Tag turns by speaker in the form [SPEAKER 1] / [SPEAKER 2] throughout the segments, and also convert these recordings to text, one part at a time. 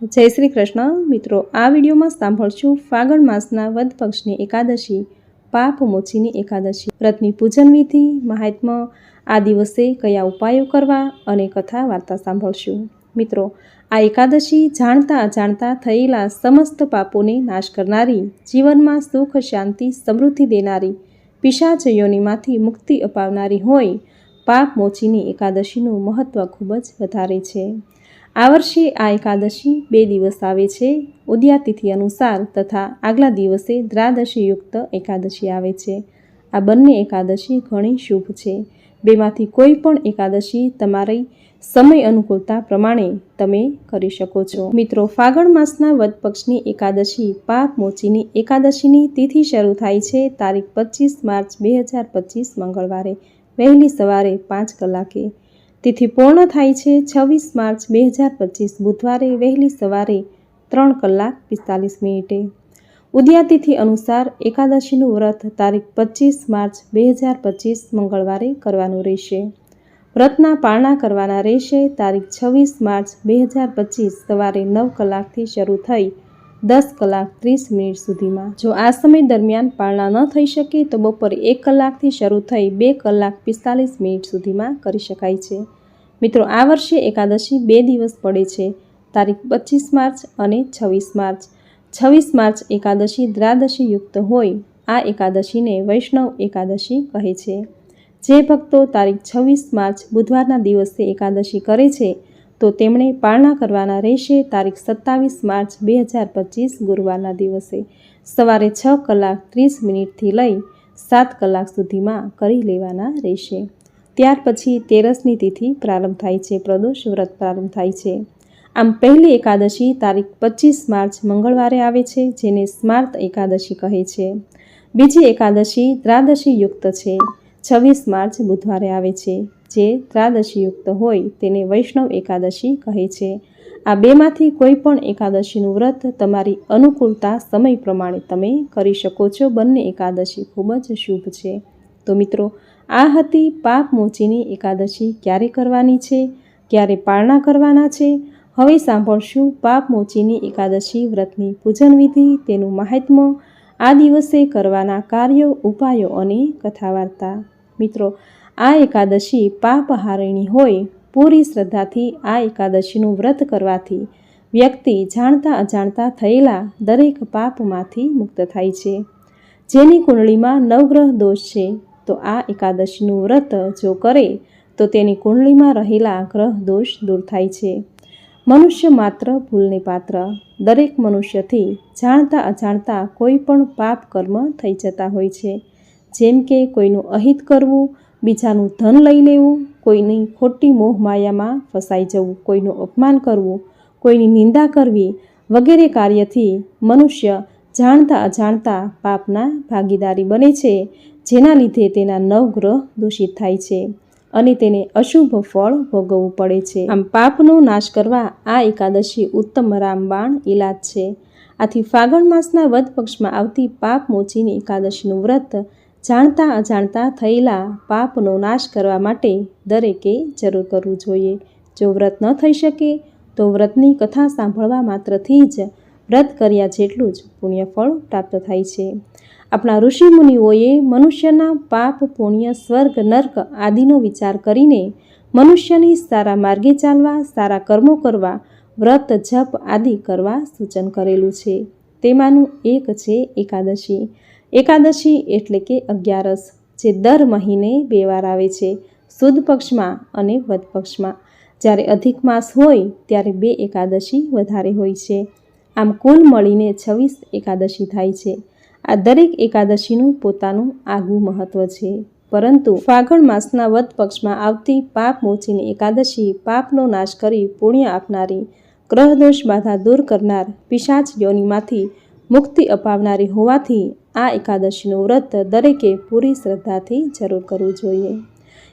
[SPEAKER 1] જય શ્રી કૃષ્ણ મિત્રો, આ વિડીયોમાં સાંભળશું ફાગણ માસના વદ પક્ષની એકાદશી પાપ મોચીની એકાદશી વ્રતની પૂજન વિધિ, મહાત્મ્ય, આ દિવસે કયા ઉપાયો કરવા અને કથા વાર્તા સાંભળશું। મિત્રો, આ એકાદશી જાણતા અજાણતા થયેલા સમસ્ત પાપોને નાશ કરનારી, જીવનમાં સુખ શાંતિ સમૃદ્ધિ દેનારી, પિશાચ યોનિમાંથી મુક્તિ અપાવનારી હોય પાપ મોચીની એકાદશીનું મહત્વ ખૂબ જ વધારે છે। આ વર્ષે આ એકાદશી 2 દિવસ આવે છે। ઉદયા તિથિ અનુસાર તથા આગલા દિવસે દ્વાદશી યુક્ત એકાદશી આવે છે। આ બંને એકાદશી ઘણી શુભ છે। બેમાંથી કોઈ પણ એકાદશી તમારી સમય અનુકૂળતા પ્રમાણે તમે કરી શકો છો। મિત્રો, ફાગણ માસના વદ પક્ષની એકાદશી પાપ મોચીની એકાદશીની તિથિ શરૂ થાય છે તારીખ 25 માર્ચ 2025 મંગળવારે વહેલી સવારે 5 કલાકે। તિથિ પૂર્ણ થાય છે 26 માર્ચ 2025 બુધવારે વહેલી સવારે 3 કલાક 45 મિનિટે। ઉદયા તિથિ અનુસાર એકાદશીનું વ્રત તારીખ 25 માર્ચ 2025 મંગળવારે કરવાનું રહેશે। વ્રતના પારણા કરવાના રહેશે તારીખ 26 માર્ચ 2025 સવારે 9 કલાકથી શરૂ થઈ 10 કલાક 30 મિનિટ સુધીમાં। જો આ સમય દરમિયાન પારણા ન થઈ શકે તો બપોરે 1 કલાકથી શરૂ થઈ 2 કલાક 45 મિનિટ સુધીમાં કરી શકાય છે। મિત્રો, આ વર્ષે એકાદશી 2 દિવસ પડે છે તારીખ 25 માર્ચ અને 26 માર્ચ। 26 માર્ચ એકાદશી દ્વાદશી યુક્ત હોય આ એકાદશીને વૈષ્ણવ એકાદશી કહે છે। જે ભક્તો તારીખ 26 માર્ચ બુધવારના દિવસે એકાદશી કરે છે તો તેમણે પારણા કરવાના રહેશે તારીખ 27 માર્ચ 2025 ગુરુવારના દિવસે સવારે 6 કલાક 30 મિનિટથી લઈ 7 કલાક સુધીમાં કરી લેવાના રહેશે। ત્યાર પછી 13ની તિથિ પ્રારંભ થાય છે, પ્રદોષ વ્રત પ્રારંભ થાય છે। આમ પહેલી એકાદશી તારીખ 25 માર્ચ મંગળવારે આવે છે, જેને સ્માર્ત એકાદશી કહે છે। બીજી એકાદશી દ્વાદશી યુક્ત છે, 26 માર્ચ બુધવારે આવે છે, જે દ્વાદશી યુક્ત હોય તેને વૈષ્ણવ એકાદશી કહે છે। આ બેમાંથી કોઈ પણ એકાદશીનું વ્રત તમારી અનુકૂળતા સમય પ્રમાણે તમે કરી શકો છો। બંને એકાદશી ખૂબ જ શુભ છે। તો મિત્રો, આ હતી પાપ મોચીની એકાદશી ક્યારે કરવાની છે, ક્યારે પારણા કરવાના છે। હવે સાંભળશું પાપ મોચીની એકાદશી વ્રતની પૂજન વિધિ, તેનું મહાત્મ્ય, આ દિવસે કરવાના કાર્યો, ઉપાયો અને કથા વાર્તા। મિત્રો, આ એકાદશી પાપહારિણી હોય। પૂરી શ્રદ્ધાથી આ એકાદશીનું વ્રત કરવાથી વ્યક્તિ જાણતા અજાણતા થયેલા દરેક પાપમાંથી મુક્ત થાય છે। જેની કુંડળીમાં નવગ્રહ દોષ છે તો આ એકાદશીનું વ્રત જો કરે તો તેની કુંડળીમાં રહેલા ગ્રહ દોષ દૂર થાય છે। મનુષ્ય માત્ર ભૂલને પાત્ર। દરેક મનુષ્યથી જાણતા અજાણતા કોઈ પણ પાપ કર્મ થઈ જતા હોય છે, જેમ કે કોઈનું અહિત કરવું, બીજાનું ધન લઈ લેવું, કોઈની ખોટી મોહ માયામાં ફસાઈ જવું, કોઈનું અપમાન કરવું, કોઈની નિંદા કરવી વગેરે કાર્યથી મનુષ્ય જાણતા અજાણતા પાપના ભાગીદારી બને છે, જેના લીધે તેના નવગ્રહ દૂષિત થાય છે અને તેને અશુભ ફળ ભોગવવું પડે છે। આમ પાપનો નાશ કરવા આ એકાદશી ઉત્તમ રામબાણ ઈલાજ છે। આથી ફાગણ માસના વદ પક્ષમાં આવતી પાપ મોચીની એકાદશીનું વ્રત જાણતા અજાણતા થયેલા પાપનો નાશ કરવા માટે દરેકે જરૂર કરવું જોઈએ। જો વ્રત ન થઈ શકે તો વ્રતની કથા સાંભળવા માત્રથી જ વ્રત કર્યા જેટલું જ પુણ્યફળ પ્રાપ્ત થાય છે। આપણા ઋષિ મુનિઓએ મનુષ્યના પાપ પુણ્ય સ્વર્ગ નર્ક આદિનો વિચાર કરીને મનુષ્યની સારા માર્ગે ચાલવા, સારા કર્મો કરવા, વ્રત જપ આદિ કરવા સૂચન કરેલું છે। તેમાંનું એક છે એકાદશી। એકાદશી એટલે કે 11, જે દર મહિને 2 વાર આવે છે, સુદ પક્ષમાં અને વદ પક્ષમાં। જ્યારે અધિક માસ હોય ત્યારે 2 એકાદશી વધારે હોય છે। આમ કુલ મળીને 26 એકાદશી થાય છે। આ દરેક એકાદશીનું પોતાનું આગવું મહત્વ છે, પરંતુ ફાગણ માસના વદ પક્ષમાં આવતી પાપ મોચીની એકાદશી પાપનો નાશ કરી પુણ્ય આપનારી, ગ્રહદોષ બાધા દૂર કરનાર, પિશાચ યોનિમાંથી મુક્તિ અપાવનારી હોવાથી આ એકાદશીનું વ્રત દરેકે પૂરી શ્રદ્ધાથી જરૂર કરવું જોઈએ।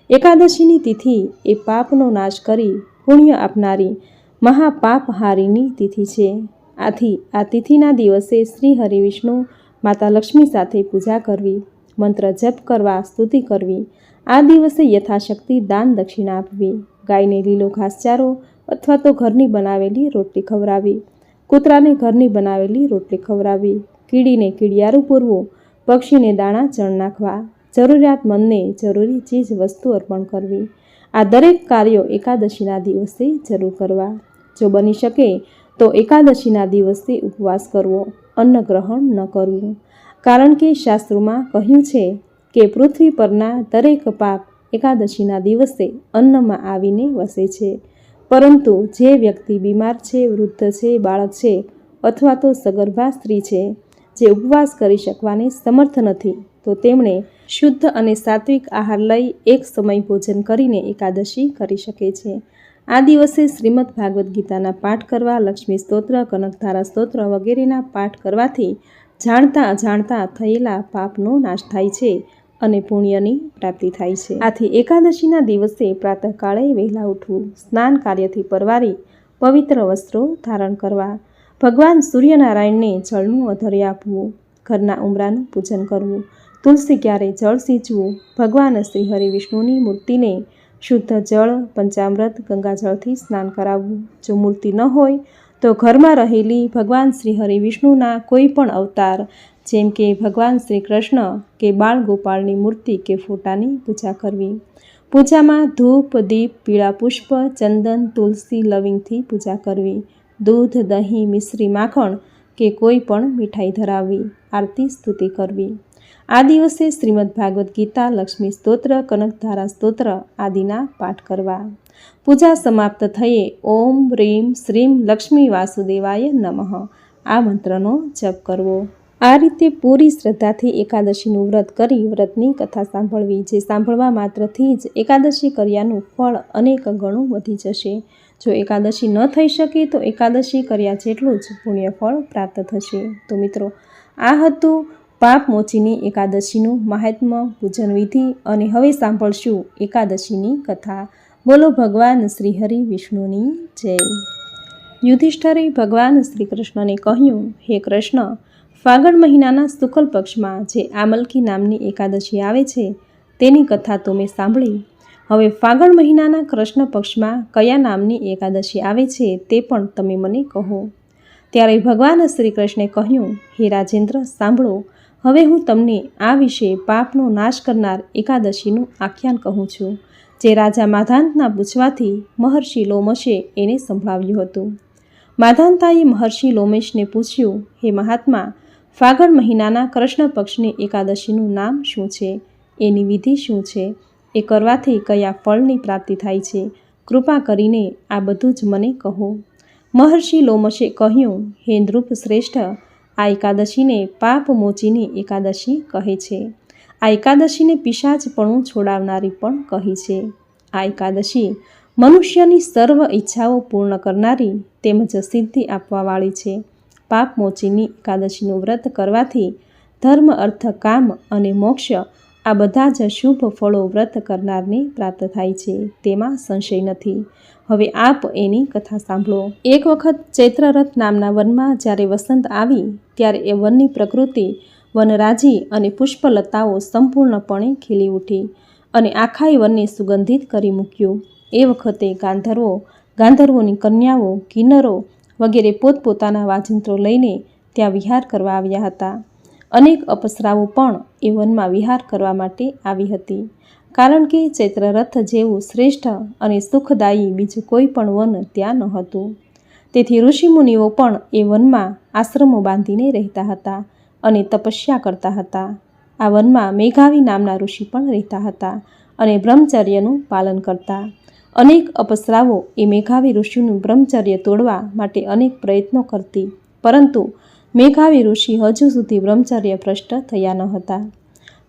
[SPEAKER 1] એકાદશીની તિથિ એ પાપનો નાશ કરી પુણ્ય આપનારી મહાપાપહારીની તિથિ છે। આથી આ તિથિના દિવસે શ્રી હરિ વિષ્ણુ, માતા લક્ષ્મી સાથે પૂજા કરવી, મંત્ર જપ કરવા, સ્તુતિ કરવી, આ દિવસે યથાશક્તિ દાન દક્ષિણા આપવી, ગાયને લીલો ઘાસચારો અથવા તો ઘરની બનાવેલી રોટલી ખવડાવવી, કૂતરાને ઘરની બનાવેલી રોટલી ખવડાવવી, કીડીને કીડિયારું પૂરવું, પક્ષીને દાણા ચણ નાખવા, જરૂરિયાતમંદને જરૂરી ચીજ વસ્તુ અર્પણ કરવી. આ દરેક કાર્યો એકાદશીના દિવસે જરૂર કરવા. જો બની શકે તો એકાદશીના દિવસે ઉપવાસ કરવો, અન્ન ગ્રહણ ન કરવું. કારણ કે શાસ્ત્રોમાં કહ્યું છે કે પૃથ્વી પરના દરેક પાપ એકાદશીના દિવસે અન્નમાં આવીને વસે છે. પરંતુ જે વ્યક્તિ બીમાર છે, વૃદ્ધ છે, બાળક છે અથવા તો સગર્ભા સ્ત્રી છે જે ઉપવાસ કરી શકવાને સમર્થ નથી, તો તેમણે શુદ્ધ અને સાત્વિક આહાર લઈ એક સમય ભોજન કરીને એકાદશી કરી શકે છે. આ દિવસે શ્રીમદ ભાગવદ્ ગીતાના પાઠ કરવા, લક્ષ્મી સ્તોત્ર, કનકધારા સ્તોત્ર વગેરેના પાઠ કરવાથી જાણતા અજાણતા થયેલા પાપનો નાશ થાય છે અને પુણ્યની પ્રાપ્તિ થાય છે. આથી એકાદશીના દિવસે પ્રાતઃકાળે વહેલા ઉઠવું, સ્નાન કાર્યથી પરવારી પવિત્ર વસ્ત્રો ધારણ કરવા, ભગવાન સૂર્યનારાયણને જળનું અધર્ય આપવું, ઘરના ઉંબરાનું પૂજન કરવું, તુલસી ક્યારે જળ સિંચવું, ભગવાન શ્રી હરિ વિષ્ણુની મૂર્તિને શુદ્ધ જળ, પંચામૃત, ગંગાજળથી સ્નાન કરાવવું. જો મૂર્તિ ન હોય તો ઘરમાં રહેલી ભગવાન શ્રી હરિ વિષ્ણુના કોઈ પણ અવતાર જેમ કે ભગવાન શ્રી કૃષ્ણ કે બાળ ગોપાળની મૂર્તિ કે ફોટાની પૂજા કરવી. પૂજામાં ધૂપ, દીપ, પીળા પુષ્પ, ચંદન, તુલસી, લવિંગથી પૂજા કરવી. દૂધ, દહીં, મિશ્રી, માખણ કે કોઈ પણ મીઠાઈ ધરાવવી. આરતી સ્તુતિ કરવી. આ દિવસે શ્રીમદ ભાગવદ્ ગીતા, લક્ષ્મી સ્તોત્ર, કનકધારા સ્તોત્ર આદિના પાઠ કરવા. પૂજા સમાપ્ત થયે ઓમ રીમ શ્રીમ લક્ષ્મી વાસુદેવાય નમઃ આ મંત્રનો જપ કરવો. આ રીતે પૂરી શ્રદ્ધાથી એકાદશીનું વ્રત કરી વ્રતની કથા સાંભળવી, જે સાંભળવા માત્રથી જ એકાદશી કર્યાનું ફળ અનેક ગણું વધી જશે. જો એકાદશી ન થઈ શકે તો એકાદશી કર્યા જેટલું જ પુણ્ય ફળ પ્રાપ્ત થશે. તો મિત્રો, આ હતું પાપ મોચીની એકાદશીનું મહાત્મ્ય, પૂજન વિધિ અને હવે સાંભળશું એકાદશીની કથા. બોલો ભગવાન શ્રી હરિ વિષ્ણુની જય. યુધિષ્ઠરે ભગવાન શ્રી કૃષ્ણને કહ્યું, હે કૃષ્ણ, ફાગણ મહિનાના શુક્લ પક્ષમાં જે આમલકી નામની એકાદશી આવે છે તેની કથા તો મેં સાંભળી. હવે ફાગણ મહિનાના કૃષ્ણ પક્ષમાં કયા નામની એકાદશી આવે છે તે પણ તમે મને કહો. ત્યારે ભગવાન શ્રી કૃષ્ણે કહ્યું, હે રાજેન્દ્ર, સાંભળો. હવે હું તમને આ વિશે પાપનો નાશ કરનાર એકાદશીનું આખ્યાન કહું છું, જે રાજા માધાંતના પૂછવાથી મહર્ષિ લોમશે એને સંભળાવ્યું હતું. માધાંતાએ મહર્ષિ લોમેશને પૂછ્યું, હે મહાત્મા, ફાગણ મહિનાના કૃષ્ણ પક્ષની એકાદશીનું નામ શું છે? એની વિધિ શું છે? એ કરવાથી કયા ફળની પ્રાપ્તિ થાય છે? કૃપા કરીને આ બધું જ મને કહો. મહર્ષિ લોમશે કહ્યું, હે નૃપ શ્રેષ્ઠ, આ એકાદશીને પાપ મોચીની એકાદશી કહે છે. આ એકાદશીને પિશાચપણું છોડાવનારી પણ કહી છે. આ એકાદશી મનુષ્યની સર્વ ઈચ્છાઓ પૂર્ણ કરનારી તેમજ સિદ્ધિ આપવાવાળી છે. પાપ મોચીની એકાદશીનું વ્રત કરવાથી ધર્મ, અર્થ, કામ અને મોક્ષ આ બધા જ શુભ ફળો વ્રત કરનારને પ્રાપ્ત થાય છે, તેમાં સંશય નથી. હવે આપ એની કથા સાંભળો. એક વખત ચૈત્રરથ નામના વનમાં જ્યારે વસંત આવી ત્યારે એ વનની પ્રકૃતિ વનરાજી અને પુષ્પલતાઓ સંપૂર્ણપણે ખીલી ઉઠી અને આખાય વનને સુગંધિત કરી મૂક્યું. એ વખતે ગાંધર્વોની કન્યાઓ, કિન્નરો વગેરે પોતપોતાના વાજિંત્રો લઈને ત્યાં વિહાર કરવા આવ્યા હતા. અનેક અપ્સરાઓ પણ એ વનમાં વિહાર કરવા માટે આવી હતી, કારણ કે ચૈત્રરથ જેવું શ્રેષ્ઠ અને સુખદાયી બીજું કોઈ પણ વન ત્યાં ન હતું. તેથી ઋષિમુનિઓ પણ એ વનમાં આશ્રમો બાંધીને રહેતા હતા અને તપસ્યા કરતા હતા. આ વનમાં મેઘાવી નામના ઋષિ પણ રહેતા હતા અને બ્રહ્મચર્યનું પાલન કરતા. અનેક અપ્સરાઓ એ મેઘાવી ઋષિનું બ્રહ્મચર્ય તોડવા માટે અનેક પ્રયત્નો કરતી, પરંતુ મેઘાવી ઋષિ હજુ સુધી બ્રહ્મચર્ય ભ્રષ્ટ થયા ન હતા.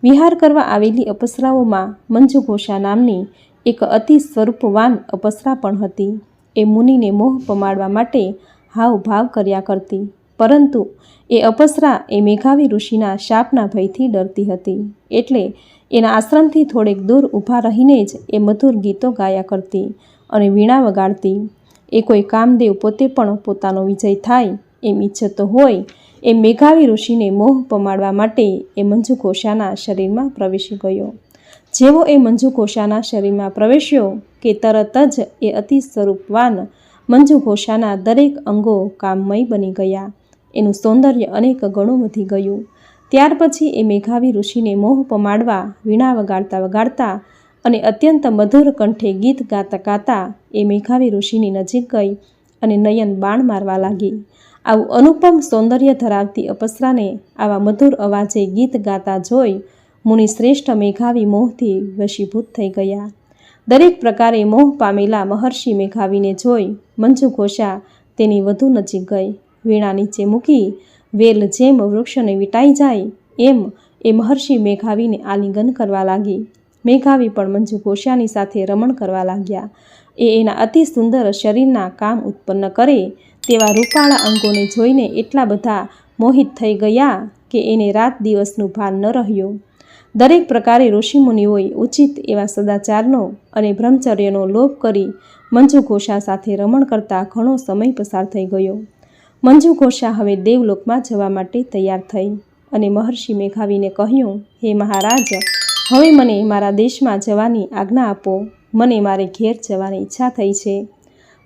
[SPEAKER 1] વિહાર કરવા આવેલી અપ્સરાઓમાં મંજુઘોષા નામની એક અતિ સ્વરૂપવાન અપ્સરા પણ હતી. એ મુનિને મોહ પમાડવા માટે હાવભાવ કર્યા કરતી, પરંતુ એ અપ્સરા એ મેઘાવી ઋષિના શાપના ભયથી ડરતી હતી, એટલે એના આશ્રમથી થોડેક દૂર ઊભા રહીને જ એ મધુર ગીતો ગાયા કરતી અને વીણા વગાડતી. એ કોઈ કામદેવ પોતે પણ પોતાનો વિજય થાય એમ ઈચ્છતો હોય એ મેઘાવી ઋષિને મોહ પમાડવા માટે એ મંજુઘોષાના શરીરમાં પ્રવેશી ગયો. જેવો એ મંજુઘોષાના શરીરમાં પ્રવેશ્યો કે તરત જ એ અતિ સ્વરૂપવાન મંજુઘોષાના દરેક અંગો કામમય બની ગયા. એનું સૌંદર્ય અનેક ગણું વધી ગયું. ત્યાર પછી એ મેઘાવી ઋષિને મોહ પમાડવા વીણા વગાડતા વગાડતા અને અત્યંત મધુર કંઠે ગીત ગાતા ગાતા એ મેઘાવી ઋષિની નજીક ગઈ અને નયન બાણ મારવા લાગી. આવું અનુપમ સૌંદર્ય ધરાવતી અપ્સરાને આવા મધુર અવાજે ગીત ગાતા જોઈ મુનિશ્રેષ્ઠ મેઘાવી મોહથી વશીભૂત થઈ ગયા. દરેક પ્રકારે મોહ પામેલા મહર્ષિ મેઘાવીને જોઈ મંજુઘોષા તેની વધુ નજીક ગઈ. વીણા નીચે મૂકી વેલ જેમ વૃક્ષને વીંટાઈ જાય એમ એ મહર્ષિ મેઘાવીને આલિંગન કરવા લાગી. મેઘાવી પણ મંજુઘોષાની સાથે રમણ કરવા લાગ્યા. એના અતિ સુંદર શરીરના કામ ઉત્પન્ન કરે તેવા રૂપાળા અંગોને જોઈને એટલા બધા મોહિત થઈ ગયા કે એને રાત દિવસનું ભાન ન રહ્યું. દરેક પ્રકારે ઋષિમુનિઓએ ઉચિત એવા સદાચારનો અને બ્રહ્મચર્યનો લોપ કરી મંજુઘોષા સાથે રમણ કરતા ઘણો સમય પસાર થઈ ગયો. મંજુઘોષા હવે દેવલોકમાં જવા માટે તૈયાર થઈ અને મહર્ષિ મેઘાવીને કહ્યું, હે મહારાજ, હવે મને મારા દેશમાં જવાની આજ્ઞા આપો. મને મારે ઘેર જવાની ઈચ્છા થઈ છે.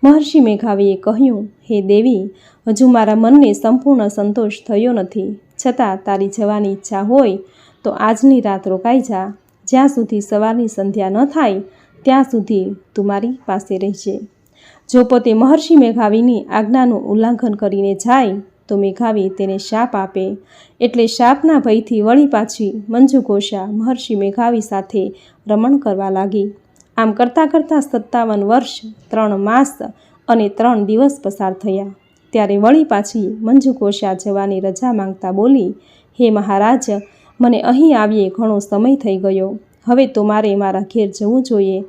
[SPEAKER 1] મહર્ષિ મેઘાવીએ કહ્યું, હે દેવી, હજુ મારા મનને સંપૂર્ણ સંતોષ થયો નથી. છતાં તારી જવાની ઈચ્છા હોય તો આજની રાત રોકાઈ જા. જ્યાં સુધી સવારની સંધ્યા ન થાય ત્યાં સુધી તું મારી પાસે રહેજે. જો પોતે મહર્ષિ મેઘાવીની આજ્ઞાનું ઉલ્લંઘન કરીને જાય તો મેઘાવી તેને શાપ આપે. એટલે શાપના ભયથી વળી પાછી મંજુઘોષા મહર્ષિ મેઘાવી સાથે રમણ કરવા લાગી. આમ કરતાં કરતાં 57 વર્ષ 3 માસ અને 3 દિવસ પસાર થયા. ત્યારે વળી પાછી મંજુઘોષા જવાની રજા માંગતા બોલી, હે મહારાજ, મને અહીં આવીએ ઘણો સમય થઈ ગયો. હવે તો મારે મારા ઘેર જવું જોઈએ.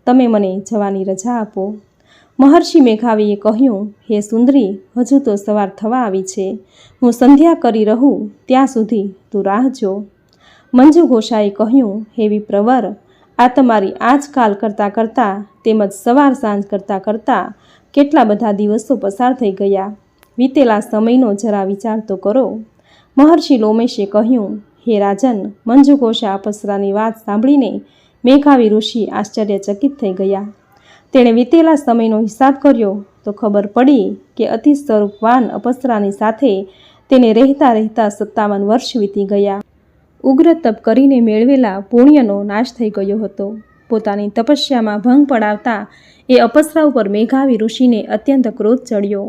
[SPEAKER 1] તમે મને જવાની રજા આપો. મહર્ષિ મેઘાવીએ કહ્યું, હે સુંદરી, હજુ તો સવાર થવા આવી છે. હું સંધ્યા કરી રહું ત્યાં સુધી તું રાહ જો. મંજુઘોષાએ કહ્યું, હે વિપ્રવર, આ તમારી આજકાલ કરતાં કરતાં તેમજ સવાર સાંજ કરતાં કરતાં કેટલા બધા દિવસો પસાર થઈ ગયા. વીતેલા સમયનો જરા વિચાર તો કરો. મહર્ષિ લોમેશે કહ્યું, હે રાજન, મંજુઘોષા અપ્સરાની વાત સાંભળીને મેઘાવી ઋષિ આશ્ચર્યચકિત થઈ ગયા. તેણે વીતેલા સમયનો હિસાબ કર્યો તો ખબર પડી કે અતિ સ્વરૂપવાન અપ્સરાની સાથે તેને રહેતા રહેતા 57 વર્ષ વીતી ગયા. ઉગ્ર તપ કરીને મેળવેલા પુણ્યનો નાશ થઈ ગયો હતો. પોતાની તપસ્યામાં ભંગ પડાવતા એ અપ્સરા ઉપર મેઘાવી ઋષિને અત્યંત ક્રોધ ચડ્યો.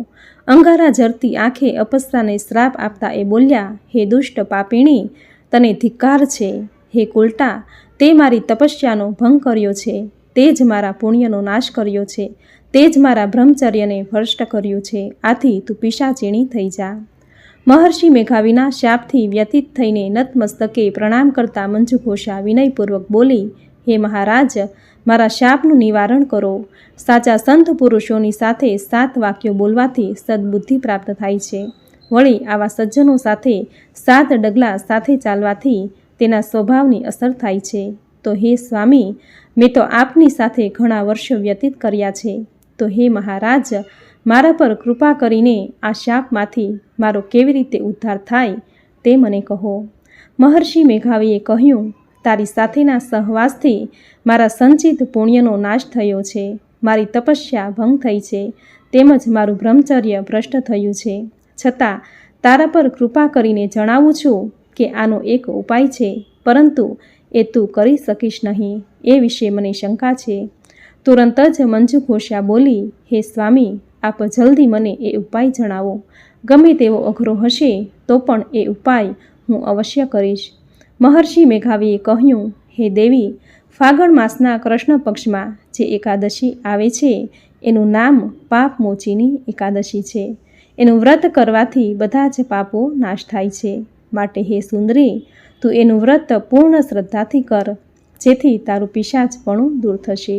[SPEAKER 1] અંગારા જરતી આંખે અપ્સરાને શ્રાપ આપતા એ બોલ્યા, હે દુષ્ટ પાપીણી, તને ધિક્કાર છે. હે કુલટા, તે મારી તપસ્યાનો ભંગ કર્યો છે. તે જ મારા પુણ્યનો નાશ કર્યો છે. તે જ મારા બ્રહ્મચર્યને ભ્રષ્ટ કર્યું છે. આથી તું પિશાચીણી થઈ જા. મહર્ષિ મેઘાવીના શાપથી વ્યતીત થઈને નતમસ્તકે પ્રણામ કરતા મંજુઘોષા વિનયપૂર્વક બોલી, હે મહારાજ, મારા શાપનું નિવારણ કરો. સાચા સંત પુરુષોની સાથે 7 વાક્યો બોલવાથી સદબુદ્ધિ પ્રાપ્ત થાય છે. વળી આવા સજ્જનો સાથે 7 ડગલા સાથે ચાલવાથી તેના સ્વભાવની અસર થાય છે. તો હે સ્વામી, મેં તો આપની સાથે ઘણા વર્ષો વ્યતીત કર્યા છે. તો હે મહારાજ, મારા પર કૃપા કરીને આ શાપમાંથી મારો કેવી રીતે ઉદ્ધાર થાય તે મને કહો. મહર્ષિ મેઘાવીએ કહ્યું, તારી સાથેના સહવાસથી મારા સંચિત પુણ્યનો નાશ થયો છે. મારી તપસ્યા ભંગ થઈ છે. તેમજ મારું બ્રહ્મચર્ય ભ્રષ્ટ થયું છે. છતાં તારા પર કૃપા કરીને જણાવું છું કે આનો એક ઉપાય છે, પરંતુ એ તું કરી શકીશ નહીં એ વિશે મને શંકા છે. તુરંત જ મંજુઘોષા બોલી, હે સ્વામી, આપ જલ્દી મને એ ઉપાય જણાવો. ગમે તેવો અઘરો હશે તો પણ એ ઉપાય હું અવશ્ય કરીશ. મહર્ષિ મેઘાવીએ કહ્યું, હે દેવી, ફાગણ માસના કૃષ્ણ પક્ષમાં જે એકાદશી આવે છે એનું નામ પાપમોચીની એકાદશી છે. એનું વ્રત કરવાથી બધા જ પાપો નાશ થાય છે. માટે હે સુંદરી, તું એનું વ્રત પૂર્ણ શ્રદ્ધાથી કર, જેથી તારું પિશાચપણું દૂર થશે.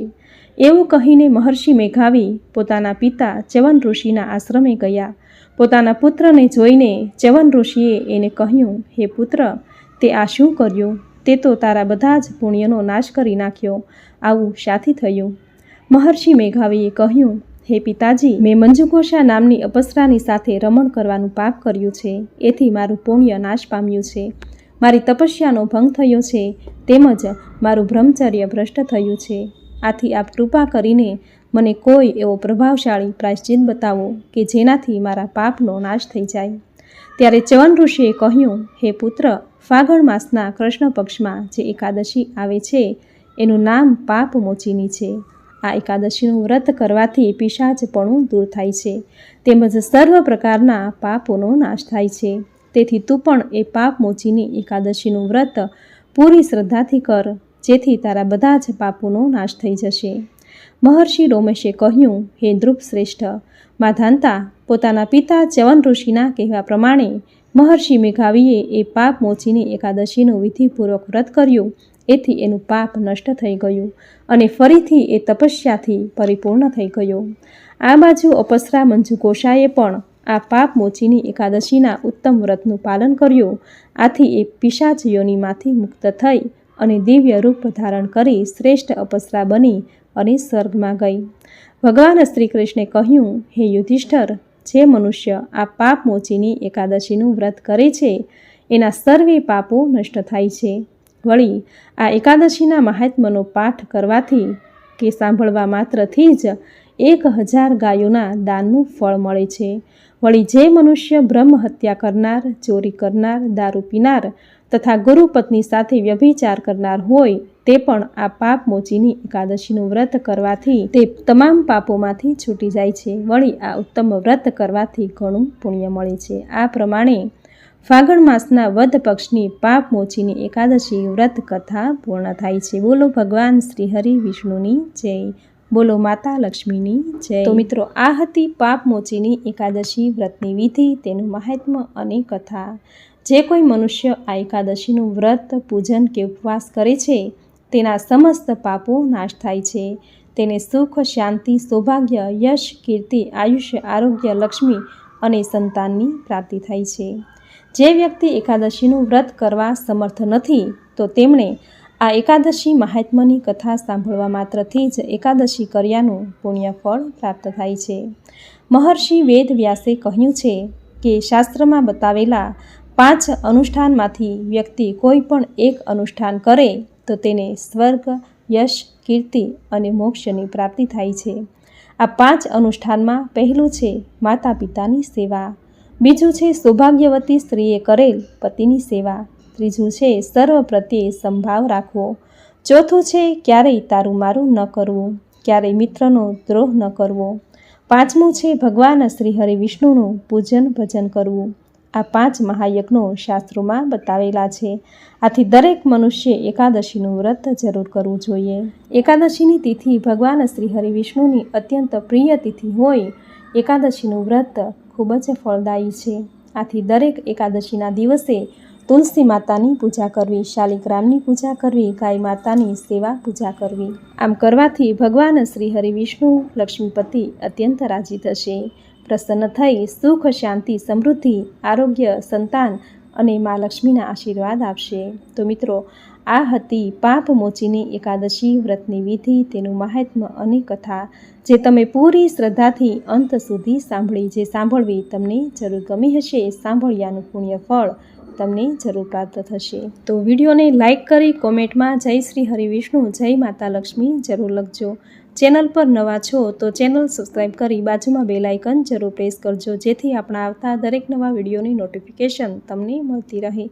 [SPEAKER 1] એવું કહીને મહર્ષિ મેઘાવી પોતાના પિતા ચ્યવન ઋષિના આશ્રમે ગયા. પોતાના પુત્રને જોઈને ચ્યવન ઋષિએ એને કહ્યું, હે પુત્ર, તે આ શું કર્યું? તે તો તારા બધા જ પુણ્યનો નાશ કરી નાખ્યો. આવું શાથી થયું? મહર્ષિ મેઘાવીએ કહ્યું, હે પિતાજી, મેં મંજુઘોષા નામની અપ્સરાની સાથે રમણ કરવાનું પાપ કર્યું છે. એથી મારું પુણ્ય નાશ પામ્યું છે. મારી તપસ્યાનો ભંગ થયો છે. તેમજ મારું બ્રહ્મચર્ય ભ્રષ્ટ થયું છે. આથી આપ કૃપા કરીને મને કોઈ એવો પ્રભાવશાળી પ્રાયશ્ચિત બતાવો કે જેનાથી મારા પાપનો નાશ થઈ જાય. ત્યારે ચ્યવન ઋષિએ કહ્યું, હે પુત્ર, ફાગણ માસના કૃષ્ણ પક્ષમાં જે એકાદશી આવે છે એનું નામ પાપમોચીની છે. આ એકાદશીનું વ્રત કરવાથી પિશાચપણું દૂર થાય છે તેમજ સર્વ પ્રકારના પાપોનો નાશ થાય છે. તેથી તું પણ એ પાપમોચીની એકાદશીનું વ્રત પૂરી શ્રદ્ધાથી કર, જેથી તારા બધા જ પાપોનો નાશ થઈ જશે. મહર્ષિ રોમેશે કહ્યું, હે ધ્રુવ શ્રેષ્ઠ, માધાંતા, પોતાના પિતા ચ્યવન ઋષિના કહેવા પ્રમાણે મહર્ષિ મેઘાવીએ એ પાપમોચીની એકાદશીનું વિધિપૂર્વક વ્રત કર્યું. એથી એનું પાપ નષ્ટ થઈ ગયું અને ફરીથી એ તપસ્યાથી પરિપૂર્ણ થઈ ગયો. આ બાજુ અપસરા મંજુ કોશાએ પણ આ પાપમોચીની એકાદશીના ઉત્તમ વ્રતનું પાલન કર્યું. આથી એ પિશાચ યોનિમાંથી મુક્ત થઈ અને દિવ્ય રૂપ ધારણ કરી શ્રેષ્ઠ અપસરા બની અને સ્વર્ગમાં ગઈ. ભગવાન શ્રી કૃષ્ણે કહ્યું, હે યુધિષ્ઠર, જે મનુષ્ય આ પાપમોચીની એકાદશીનું વ્રત કરે છે એના સર્વે પાપો નષ્ટ થાય છે. વળી આ એકાદશીના મહાત્મ્યનો પાઠ કરવાથી કે સાંભળવા માત્રથી જ 1000 ગાયોના દાનનું ફળ મળે છે. વળી જે મનુષ્ય બ્રહ્મ હત્યા કરનાર, ચોરી કરનાર, દારૂ પીનાર તથા ગુરુ પત્ની સાથે વ્યભિચાર કરનાર હોય તે પણ આ પાપમોચીની એકાદશીનું વ્રત કરવાથી તે તમામ પાપોમાંથી છૂટી જાય છે. વળી આ ઉત્તમ વ્રત કરવાથી ઘણું પુણ્ય મળે છે. આ પ્રમાણે ફાગણ માસના વદ પક્ષની પાપમોચીની એકાદશી વ્રત કથા પૂર્ણ થાય છે. બોલો ભગવાન શ્રી હરિ વિષ્ણુની જય. બોલો માતા લક્ષ્મીની જય. તો મિત્રો, આ હતી પાપમોચીની એકાદશી વ્રતની વિધિ, તેનું મહાત્મ્ય અને કથા. જે કોઈ મનુષ્ય આ એકાદશીનું વ્રત, પૂજન કે ઉપવાસ કરે છે તેના સમસ્ત પાપો નાશ થાય છે. તેને સુખ, શાંતિ, સૌભાગ્ય, યશ, કીર્તિ, આયુષ્ય, આરોગ્ય, લક્ષ્મી અને સંતાનની પ્રાપ્તિ થાય છે. જે વ્યક્તિ એકાદશીનું વ્રત કરવા સમર્થ નથી તો તેમણે આ એકાદશી મહાત્મ્યની કથા સાંભળવા માત્રથી જ એકાદશી કર્યાનું પુણ્ય ફળ પ્રાપ્ત થાય છે. મહર્ષિ વેદ વ્યાસે કહ્યું છે કે શાસ્ત્રમાં બતાવેલા 5 અનુષ્ઠાનમાંથી વ્યક્તિ કોઈ પણ એક અનુષ્ઠાન કરે તો તેને સ્વર્ગ, યશ, કીર્તિ અને મોક્ષની પ્રાપ્તિ થાય છે. આ 5 અનુષ્ઠાનમાં પહેલું છે માતા પિતાની સેવા, બીજું છે સૌભાગ્યવતી સ્ત્રીએ કરેલ પતિની સેવા, ત્રીજું છે સર્વ પ્રત્યે સંભાવ રાખવો, ચોથું છે ક્યારેય તારું મારું ન કરવું, ક્યારેય મિત્રનો દ્રોહ ન કરવો, પાંચમું છે ભગવાન શ્રી હરિ વિષ્ણુનું પૂજન ભજન કરવું. આ 5 મહાયજ્ઞો શાસ્ત્રોમાં બતાવેલા છે. આથી દરેક મનુષ્ય એકાદશીનું વ્રત જરૂર કરવું જોઈએ. એકાદશીની તિથિ ભગવાન શ્રી હરિ વિષ્ણુની અત્યંત પ્રિય તિથિ હોય એકાદશીનું વ્રત ખૂબ જ ફળદાયી છે. આથી દરેક એકાદશીના દિવસે તુલસી માતાની પૂજા કરવી, શાલિગ્રામની પૂજા કરવી, ગાય માતાની સેવા પૂજા કરવી. આમ કરવાથી ભગવાન શ્રી હરિ વિષ્ણુ લક્ષ્મીપતિ અત્યંત રાજી થશે, પ્રસન્ન થઈ સુખ, શાંતિ, સમૃદ્ધિ, આરોગ્ય, સંતાન અને મા લક્ષ્મીના આશીર્વાદ આપશે. તો મિત્રો, આ હતી પાપમોચીની એકાદશી વ્રતની વિધિ, તેનું મહાત્મ્ય અને કથા, જે તમે પૂરી શ્રદ્ધાથી અંત સુધી સાંભળી. જે સાંભળવી તમને જરૂર ગમી હશે, સાંભળ્યાનું પુણ્ય ફળ તમને જરૂર પ્રાપ્ત થશે. તો વિડીયોને લાઇક કરી કોમેન્ટમાં જય શ્રી હરિ વિષ્ણુ, જય માતા લક્ષ્મી જરૂર લખજો. ચેનલ પર નવા છો તો ચેનલ સબસ્ક્રાઈબ કરી બાજુમાં બેલ આઇકન જરૂર પ્રેસ કરજો, જેથી આપણા આવતા દરેક નવા વિડીયોની નોટિફિકેશન તમને મળતી રહે.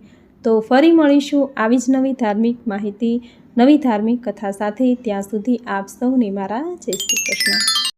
[SPEAKER 1] તો ફરી મળીશું આવી જ નવી ધાર્મિક માહિતી, નવી ધાર્મિક કથા સાથે. ત્યાં સુધી આપ સૌને મારા જય શ્રી કૃષ્ણ.